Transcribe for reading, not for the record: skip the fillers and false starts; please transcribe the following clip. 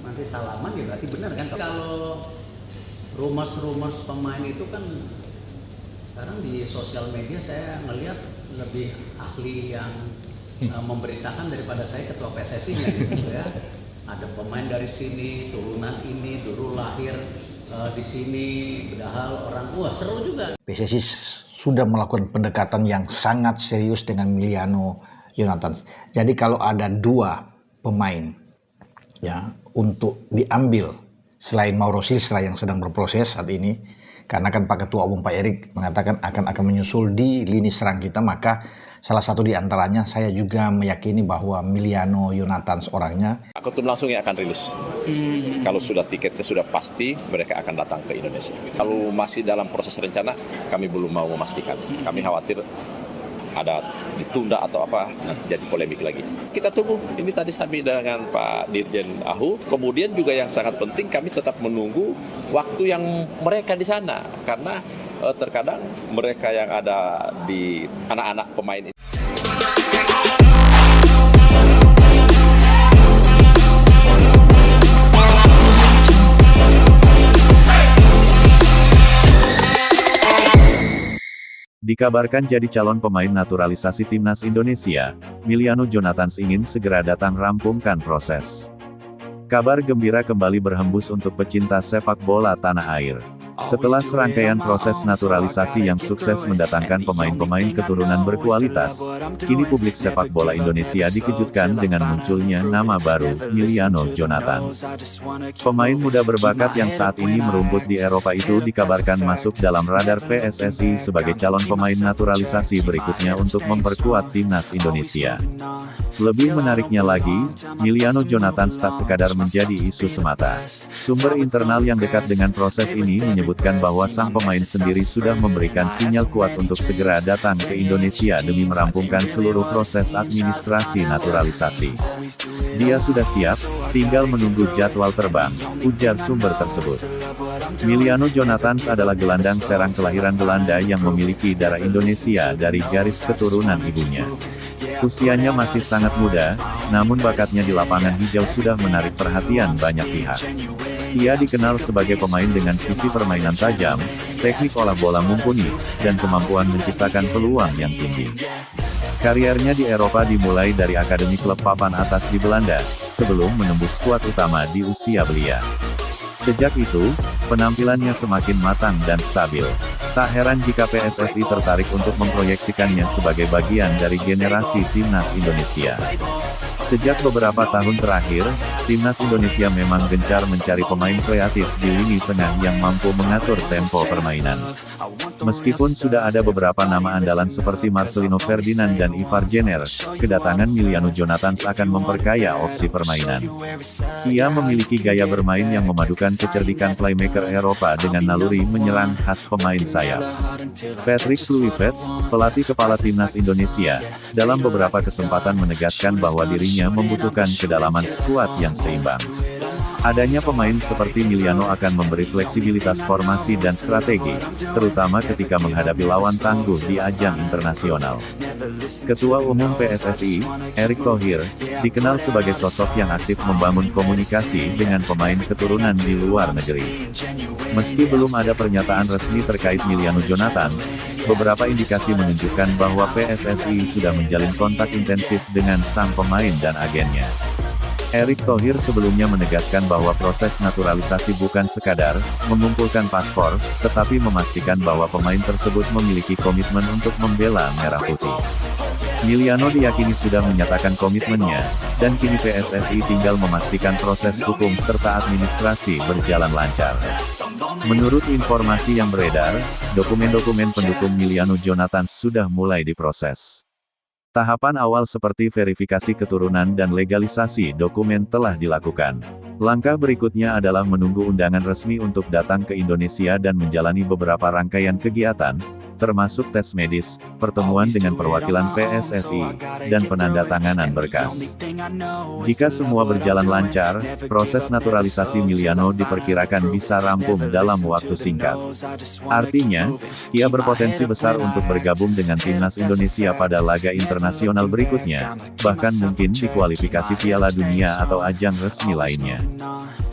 nanti salaman ya berarti benar kan. Kalau rumors pemain itu kan sekarang di sosial media saya ngelihat lebih ahli yang memberitakan daripada saya ketua PSSI-nya gitu ya. Ada pemain dari sini, turunan ini, dulu lahir di sini, padahal orang seru juga. PSSI sudah melakukan pendekatan yang sangat serius dengan Emiliano Jonathans. Jadi kalau ada 2 pemain ya untuk diambil selain Mauro Silstra yang sedang berproses saat ini, karena kan Pak Ketua Umum Pak Erik mengatakan akan menyusul di lini serang kita, maka salah satu di antaranya saya juga meyakini bahwa Emiliano Jonathans orangnya. Aku tuh langsung yang akan rilis. Kalau sudah tiketnya sudah pasti, mereka akan datang ke Indonesia. Kalau masih dalam proses rencana, kami belum mau memastikan. Kami khawatir ada ditunda atau apa, nanti jadi polemik lagi. Kita tunggu. Ini tadi kami dengan Pak Dirjen Ahu. Kemudian juga yang sangat penting, kami tetap menunggu waktu yang mereka di sana. Karena terkadang mereka yang ada di anak-anak pemain ini. Dikabarkan jadi calon pemain naturalisasi timnas Indonesia, Emiliano Jonathans ingin segera datang rampungkan proses. Kabar gembira kembali berhembus untuk pecinta sepak bola tanah air. Setelah serangkaian proses naturalisasi yang sukses mendatangkan pemain-pemain keturunan berkualitas, kini publik sepak bola Indonesia dikejutkan dengan munculnya nama baru, Emiliano Jonathans. Pemain muda berbakat yang saat ini merumput di Eropa itu dikabarkan masuk dalam radar PSSI sebagai calon pemain naturalisasi berikutnya untuk memperkuat timnas Indonesia. Lebih menariknya lagi, Emiliano Jonathans tak sekadar menjadi isu semata. Sumber internal yang dekat dengan proses ini menyebutkan bahwa sang pemain sendiri sudah memberikan sinyal kuat untuk segera datang ke Indonesia demi merampungkan seluruh proses administrasi naturalisasi. Dia sudah siap, tinggal menunggu jadwal terbang, ujar sumber tersebut. Emiliano Jonathans adalah gelandang serang kelahiran Belanda yang memiliki darah Indonesia dari garis keturunan ibunya. Usianya masih sangat muda, namun bakatnya di lapangan hijau sudah menarik perhatian banyak pihak. Ia dikenal sebagai pemain dengan visi permainan tajam, teknik olah bola mumpuni, dan kemampuan menciptakan peluang yang tinggi. Kariernya di Eropa dimulai dari akademi klub papan atas di Belanda, sebelum menembus skuad utama di usia belia. Sejak itu, penampilannya semakin matang dan stabil. Tak heran jika PSSI tertarik untuk memproyeksikannya sebagai bagian dari generasi timnas Indonesia. Sejak beberapa tahun terakhir, timnas Indonesia memang gencar mencari pemain kreatif di lini tengah yang mampu mengatur tempo permainan. Meskipun sudah ada beberapa nama andalan seperti Marcelino Ferdinand dan Ivar Jenner, kedatangan Emiliano Jonathans akan memperkaya opsi permainan. Ia memiliki gaya bermain yang memadukan kecerdikan playmaker Eropa dengan naluri menyerang khas pemain sayap. Patrick Kluivert, pelatih kepala timnas Indonesia, dalam beberapa kesempatan menegaskan bahwa dirinya membutuhkan kedalaman skuad yang seimbang. Adanya pemain seperti Emiliano akan memberi fleksibilitas formasi dan strategi, terutama ketika menghadapi lawan tangguh di ajang internasional. Ketua Umum PSSI, Erick Thohir, dikenal sebagai sosok yang aktif membangun komunikasi dengan pemain keturunan di luar negeri. Meski belum ada pernyataan resmi terkait Emiliano Jonathans, beberapa indikasi menunjukkan bahwa PSSI sudah menjalin kontak intensif dengan sang pemain dan agennya. Erick Thohir sebelumnya menegaskan bahwa proses naturalisasi bukan sekadar mengumpulkan paspor, tetapi memastikan bahwa pemain tersebut memiliki komitmen untuk membela Merah Putih. Emiliano diyakini sudah menyatakan komitmennya, dan kini PSSI tinggal memastikan proses hukum serta administrasi berjalan lancar. Menurut informasi yang beredar, dokumen-dokumen pendukung Emiliano Jonathans sudah mulai diproses. Tahapan awal seperti verifikasi keturunan dan legalisasi dokumen telah dilakukan. Langkah berikutnya adalah menunggu undangan resmi untuk datang ke Indonesia dan menjalani beberapa rangkaian kegiatan, termasuk tes medis, pertemuan dengan perwakilan PSSI, dan penandatanganan berkas. Jika semua berjalan lancar, proses naturalisasi Emiliano diperkirakan bisa rampung dalam waktu singkat. Artinya, ia berpotensi besar untuk bergabung dengan timnas Indonesia pada laga internasional berikutnya, bahkan mungkin di kualifikasi Piala Dunia atau ajang resmi lainnya. nah.